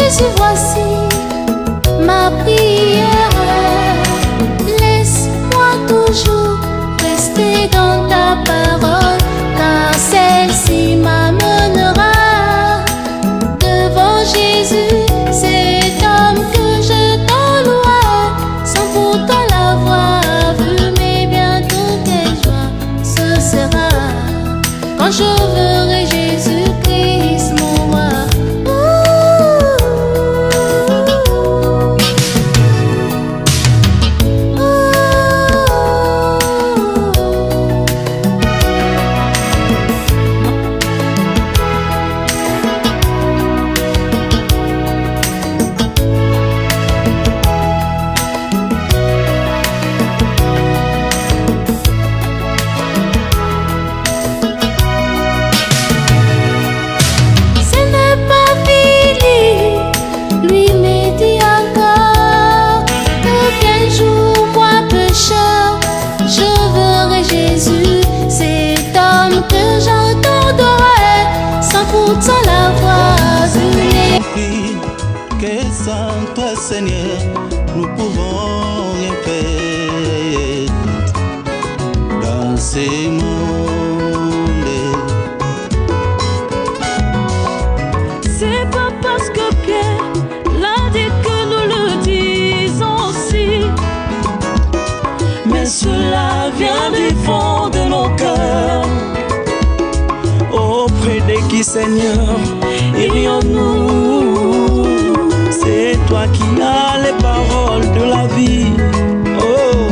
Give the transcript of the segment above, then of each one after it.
Jésus, voici ma prière. Laisse-moi toujours rester dans ta parole, car celle-ci m'amènera devant Jésus, cet homme que je t'enloie, sans pourtant l'avoir vu, mais bientôt quelle joie ce sera quand je verrai Jésus-Christ mon roi. Que sans toi, Seigneur, nous pouvons rien faire dans ces mondes. C'est pas parce que Pierre l'a dit que nous le disons aussi, mais cela vient du fond de nos cœurs. Auprès de qui, Seigneur, irions-nous? C'est toi qui as les paroles de la vie. Oh,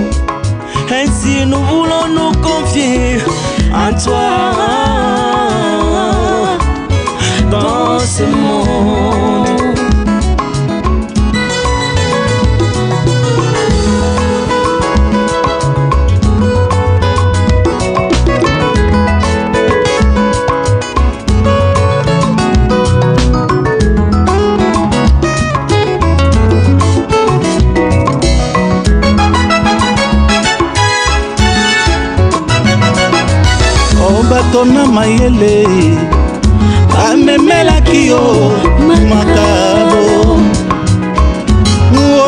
ainsi nous voulons nous confier en toi dans ce monde. Batona mayele amemelaki yo makabo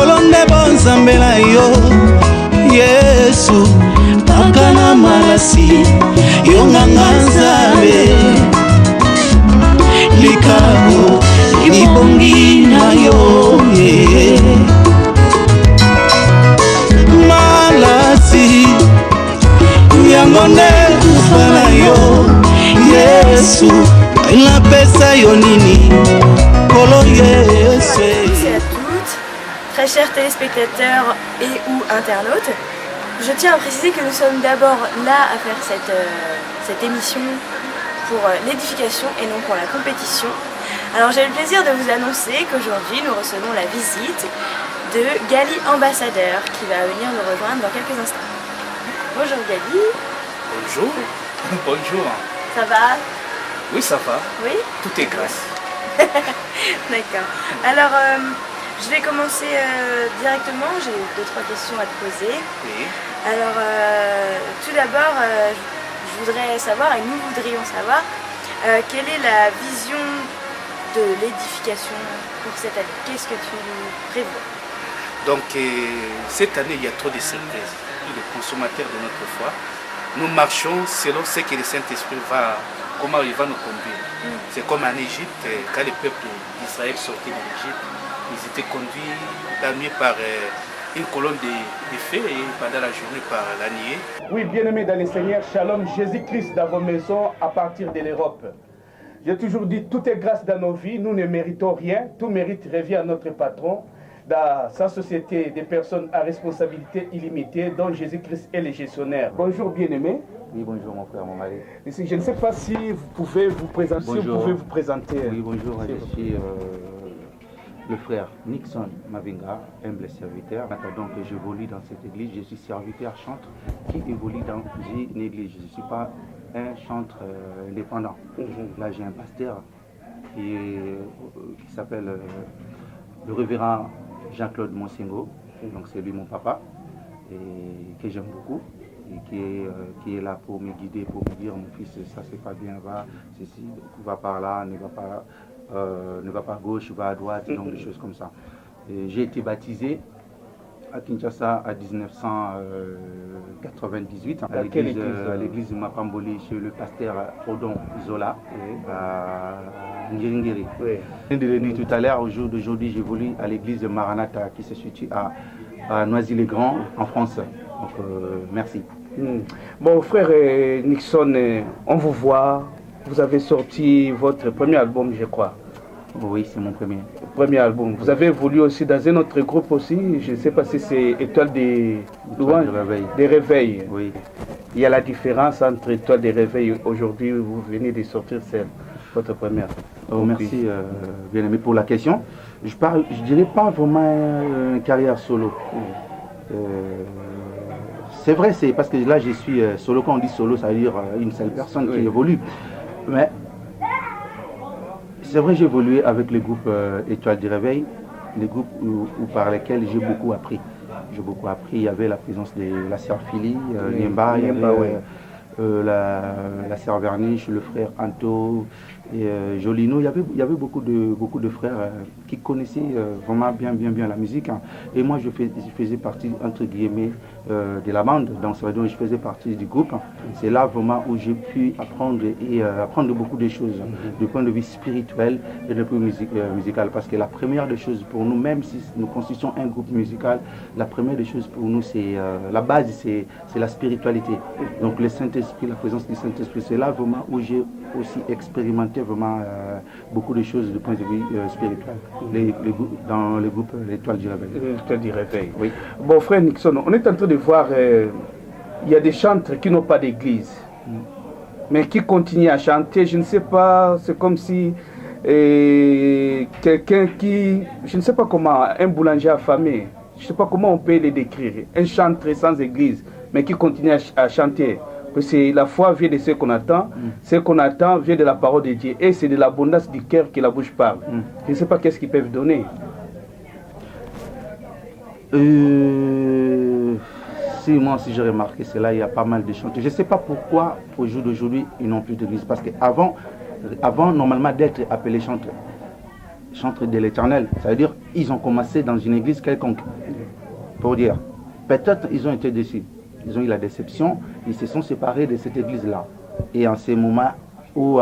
olonde bonzambe na yo Yesu takana malasi yo nganga nzambe likabo libongi na yo malasi yango nde fala yo Yesu la pesa yo nini kolo Yesu. Et à toutes, très chers téléspectateurs et ou internautes, je tiens à préciser que nous sommes d'abord là à faire cette émission pour l'édification et non pour la compétition. Alors j'ai le plaisir de vous annoncer qu'aujourd'hui nous recevons la visite de Gali Ambassadeur qui va venir nous rejoindre dans quelques instants. Bonjour Gali. Bonjour. Bonjour. Ça va? Oui, ça va. Oui? Tout est grâce. D'accord. Alors, je vais commencer directement. J'ai 2-3 questions à te poser. Oui. Alors, tout d'abord, je voudrais savoir, et nous voudrions savoir, quelle est la vision de l'édification pour cette année? Qu'est-ce que tu prévois? Donc, cette année, il y a trop de surprises. Le consommateur de notre foi. Nous marchons selon ce que le Saint-Esprit comment il va nous conduire. C'est comme en Égypte, quand le peuple d'Israël sortait de l'Égypte, ils étaient conduits la nuit par une colonne de feu et pendant la journée par la nuée. Oui, bien-aimés dans le Seigneur, shalom, Jésus-Christ dans vos maisons à partir de l'Europe. J'ai toujours dit, tout est grâce dans nos vies, nous ne méritons rien, tout mérite revient à notre patron. Dans sa société des personnes à responsabilité illimitée dont Jésus-Christ est le gestionnaire. Bonjour bien-aimé. Oui, bonjour mon frère, mon mari. Je ne sais pas si vous pouvez vous présenter. Bonjour. Si vous pouvez vous présenter. Oui, bonjour, je suis le frère Nixon Mavinga, humble serviteur. Donc j'évolue dans cette église, je suis serviteur chantre qui évolue dans une église. Je ne suis pas un chantre indépendant. Là j'ai un pasteur qui s'appelle le révérend Jean-Claude Monsengo, donc c'est lui mon papa, et que j'aime beaucoup, et qui est là pour me guider, pour me dire mon fils, ça c'est pas bien, va, ceci, va par là, ne va pas ne va pas à gauche, va à droite, donc des choses comme ça. J'ai été baptisé à Kinshasa en 1998 à l'église Mapamboli chez le pasteur Odon Zola à Ngiringiri. Je l'ai dit tout à l'heure, au jour d'aujourd'hui, j'évolue à l'église de Maranatha qui se situe à Noisy-le-Grand en France. Donc merci. Bon frère Nixon, on vous voit, vous avez sorti votre premier album je crois. Oui, c'est mon premier album. Vous avez évolué aussi dans un autre groupe aussi, je ne sais pas si c'est Étoile des Réveils. Oui. Il y a la différence entre Étoile des Réveils aujourd'hui, vous venez de sortir votre première. Merci bien aimé pour la question. Je dirais pas vraiment une carrière solo. C'est vrai, c'est parce que là je suis solo. Quand on dit solo, ça veut dire une seule personne qui évolue. Mais c'est vrai, j'ai évolué avec le groupe Étoile du Réveil, les groupes par lesquels j'ai beaucoup appris. Il y avait la présence de la sœur Philly, Niemba, il y avait la sœur Verniche, le frère Anto et Jolino. Il y avait beaucoup de frères qui connaissaient vraiment bien la musique. Hein. Et moi, je faisais partie, entre guillemets, de la bande. Donc, ça veut dire que je faisais partie du groupe. C'est là vraiment où j'ai pu apprendre beaucoup de choses, du point de vue spirituel et du point de vue musical. Parce que la première des choses pour nous, même si nous constituons un groupe musical, la première des choses pour nous, c'est la base, c'est la spiritualité. Donc, le Saint-Esprit, la présence du Saint-Esprit, c'est là vraiment où j'ai aussi expérimenté vraiment beaucoup de choses du point de vue spirituel dans le groupe L'Étoile du Réveil. L'Étoile du Réveil. Oui. Bon frère Nixon, on est en train de voir, il y a des chantres qui n'ont pas d'église, mais qui continuent à chanter. Je ne sais pas, c'est comme si quelqu'un qui, je ne sais pas comment, un boulanger affamé, je ne sais pas comment on peut les décrire, un chantre sans église, mais qui continue à chanter. Parce que la foi vient de ce qu'on attend, ce qu'on attend vient de la parole de Dieu, et c'est de l'abondance du cœur que la bouche parle. Je ne sais pas qu'est-ce qu'ils peuvent donner. Si j'ai remarqué cela, il y a pas mal de chanteurs. Je ne sais pas pourquoi, au jour d'aujourd'hui, ils n'ont plus d'église. Parce qu'avant, normalement, d'être appelés chantres de l'Éternel, ça veut dire qu'ils ont commencé dans une église quelconque. Pour dire, peut-être ils ont été déçus. Ils ont eu la déception, ils se sont séparés de cette église-là. Et en ce moment où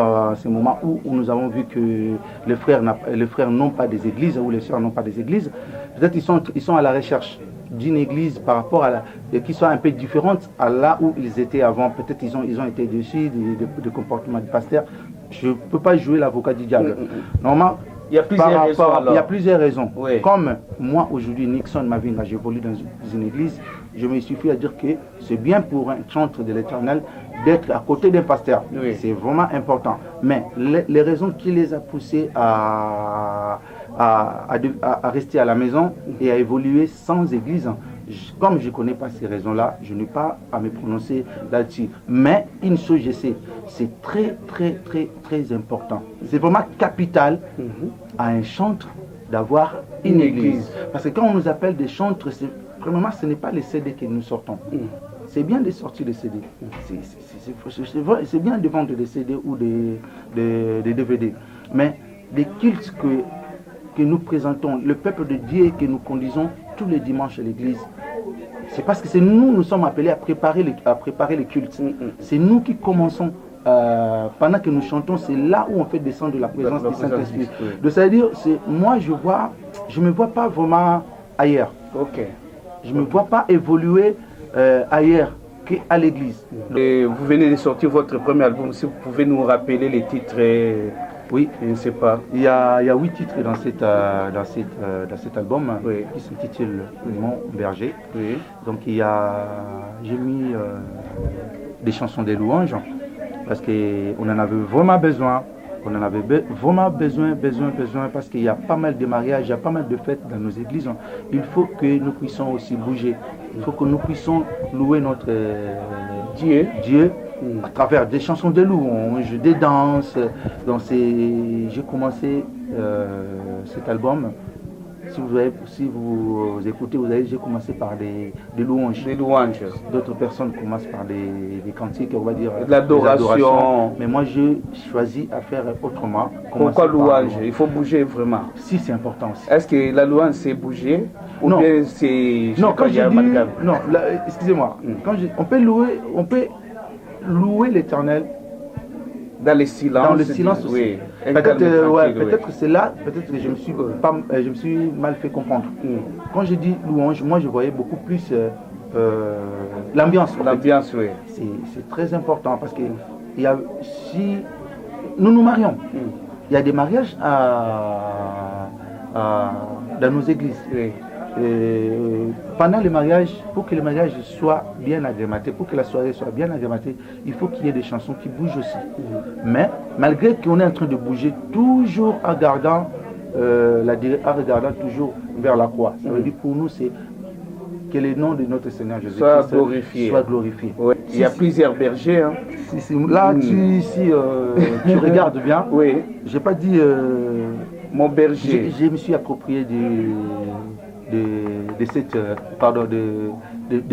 nous avons vu que les frères n'ont pas des églises, ou les sœurs n'ont pas des églises, peut-être ils sont à la recherche d'une église par rapport à qui soit un peu différente à là où ils étaient avant. Peut-être ils ont été déçus du comportement du pasteur. Je ne peux pas jouer l'avocat du diable. Normalement, il y a plusieurs raisons. Il y a plusieurs raisons. Oui. Comme moi aujourd'hui, Nixon Mavinga, j'évolue dans une église, je me suffis à dire que c'est bien pour un chantre de l'Éternel d'être à côté d'un pasteur. Oui. C'est vraiment important. Mais les raisons qui les a poussés à rester à la maison et à évoluer sans église, comme je ne connais pas ces raisons-là, je n'ai pas à me prononcer là-dessus. Mais une chose, je sais, c'est très important. C'est vraiment capital à un chantre d'avoir une église. Parce que quand on nous appelle des chantres, premièrement, ce n'est pas les CD que nous sortons. C'est bien de sortir des CD. C'est bien de vendre des CD ou des DVD. Mais les cultes que nous présentons, le peuple de Dieu que nous conduisons tous les dimanches à l'église, c'est parce que nous sommes appelés à préparer les cultes. C'est nous qui commençons, pendant que nous chantons, c'est là où on fait descendre la présence du Saint-Esprit. Donc ça veut dire, moi je ne me vois pas vraiment ailleurs. Je ne me vois pas évoluer ailleurs qu'à l'église. Vous venez de sortir votre premier album, si vous pouvez nous rappeler les titres. Oui, je ne sais pas. Il y a 8 titres dans cet album qui s'intitule Mon Berger. Oui. Donc j'ai mis des chansons des louanges parce qu'on en avait vraiment besoin. On en avait vraiment besoin parce qu'il y a pas mal de mariages, il y a pas mal de fêtes dans nos églises. Il faut que nous puissions aussi bouger. Il faut que nous puissions louer notre Dieu à travers des chansons de louanges, des danses. Donc j'ai commencé cet album si vous écoutez, vous avez déjà commencé par des louanges. Des louanges. D'autres personnes commencent par des cantiques, on va dire. De l'adoration. Mais moi, je choisis à faire autrement. Pourquoi louange? Il faut bouger vraiment. Si, c'est important aussi. Est-ce que la louange, c'est bouger? Ou Non. bien c'est... Non, quand je dis... Non, excusez-moi. On peut louer l'Éternel dans le silence. Dans le silence aussi. Oui. Peut-être que c'est là, peut-être que je me suis mal fait comprendre. Quand je dis louange, moi je voyais beaucoup plus l'ambiance. L'ambiance, oui. C'est très important parce que si nous nous marions, il y a des mariages dans nos églises. Oui. Pendant le mariage, pour que le mariage soit bien agrémenté, pour que la soirée soit bien agrémentée, il faut qu'il y ait des chansons qui bougent aussi. Mais malgré qu'on est en train de bouger, toujours en regardant toujours vers la croix. Ça veut dire pour nous, c'est que le nom de notre Seigneur Jésus soit glorifié. Oui. Il y a plusieurs bergers. Hein. Là, tu regardes bien. Oui. Je n'ai pas dit mon berger. Je me suis approprié de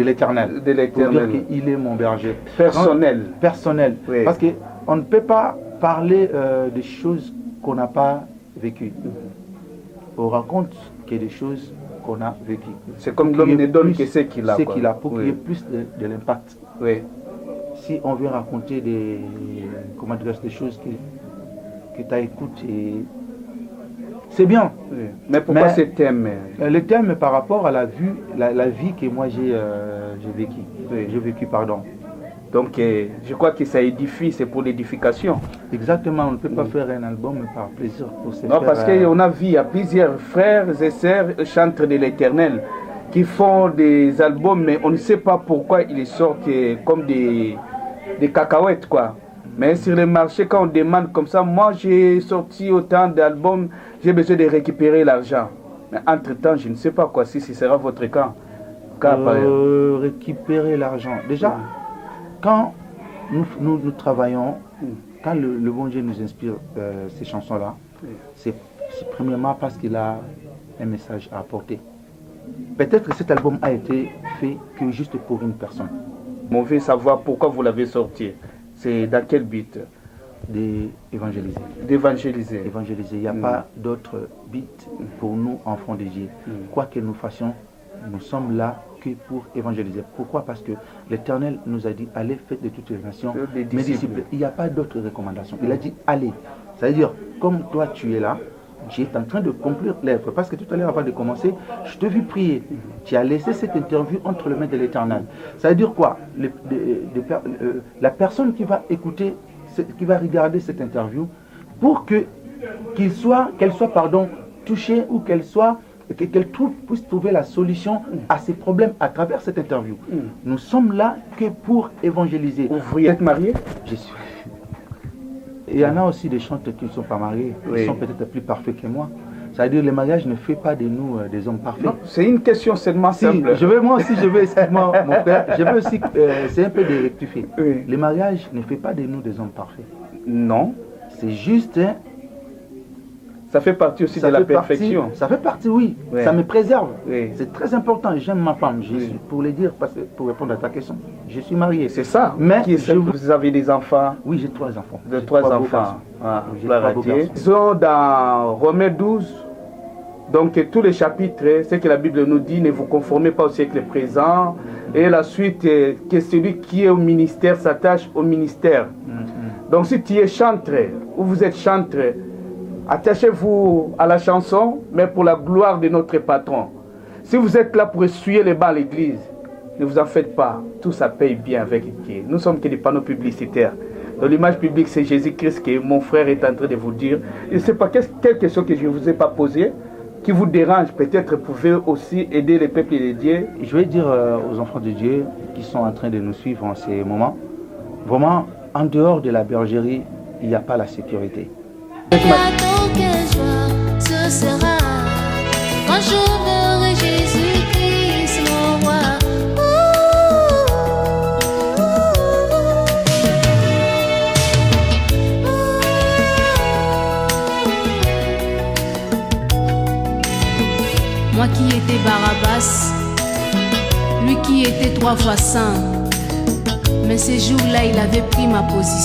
l'Éternel. De l'Éternel. Pour dire qu'il est mon berger. Personnel. Personnel. Oui. Parce qu'on ne peut pas parler de choses qu'on n'a pas vécues. On raconte qu'il y a des choses qu'on a vécues. C'est comme l'homme ne donne que ce qu'il a. Pour qu'il y ait plus de l'impact. Oui. Si on veut raconter des choses que tu as écoutées, c'est bien. Oui. Mais pourquoi ce thème? Le thème par rapport à la vie que moi j'ai vécu. Oui. J'ai vécu, pardon. Donc je crois que ça édifie, c'est pour l'édification. Exactement, on ne peut pas faire un album par plaisir. Non, parce qu'on a vu, il y a plusieurs frères et sœurs chantres de l'Éternel qui font des albums, mais on ne sait pas pourquoi ils sortent comme des cacahuètes, quoi. Mais sur le marché, quand on demande comme ça, moi j'ai sorti autant d'albums, j'ai besoin de récupérer l'argent. Mais entre-temps, je ne sais pas quoi, si ce sera votre cas. Récupérer l'argent. Déjà, quand nous travaillons, quand le bon Dieu nous inspire ces chansons-là, c'est premièrement parce qu'il a un message à apporter. Peut-être que cet album a été fait que juste pour une personne. On veut savoir pourquoi vous l'avez sorti. C'est dans quel but? D'évangéliser. D'évangéliser. Évangéliser. Il n'y a pas d'autre but pour nous, enfants de Dieu. Quoi que nous fassions, nous sommes là que pour évangéliser. Pourquoi? Parce que l'Éternel nous a dit, allez, faites de toutes les nations mes disciples. Il n'y a pas d'autre recommandation. Il a dit, allez. C'est-à-dire, comme toi tu es là, tu es en train de conclure l'œuvre. Parce que tout à l'heure, avant de commencer, je te vis prier. Tu as laissé cette interview entre les mains de l'Éternel. Ça veut dire quoi? La personne qui va écouter, qui va regarder cette interview, pour qu'elle soit touchée ou qu'elle puisse trouver la solution à ses problèmes à travers cette interview. Nous sommes là que pour évangéliser. Vous êtes marié? Je suis. Il y en a aussi des chanteurs qui ne sont pas mariés, qui sont peut-être plus parfaits que moi. C'est-à-dire le mariage ne fait pas de nous des hommes parfaits. C'est une question seulement simple. Excuse-moi mon frère, je veux aussi, c'est un peu de rectifier. Oui. Le mariage ne fait pas de nous des hommes parfaits. Non. C'est juste... ça fait partie aussi de la perfection. Ça fait partie, oui. Ça me préserve. C'est très important. J'aime ma femme. Pour le dire, pour répondre à ta question, je suis marié. C'est ça. Mais vous avez des enfants? Oui, j'ai 3 enfants. De 3 enfants. Disons dans Romains 12, donc tous les chapitres, ce que la Bible nous dit, ne vous conformez pas au siècle présent. Et la suite, que celui qui est au ministère s'attache au ministère. Donc si tu es chantre, ou vous êtes chantre, attachez-vous à la chanson, mais pour la gloire de notre patron. Si vous êtes là pour essuyer les bas à l'église, ne vous en faites pas. Tout ça paye bien avec Dieu. Nous sommes que des panneaux publicitaires. Dans l'image publique, c'est Jésus-Christ que mon frère est en train de vous dire. Je ne sais pas, quelle question que je ne vous ai pas posée, qui vous dérange, peut-être pouvez aussi aider les peuples de Dieu. Je vais dire aux enfants de Dieu qui sont en train de nous suivre en ces moments, vraiment, en dehors de la bergerie, il n'y a pas la sécurité. Quelle joie ce sera quand je verrai Jésus-Christ mon roi. arrêté Barabbas, lui qui était 3 fois saint. Mais ces jours-là, il avait pris ma position.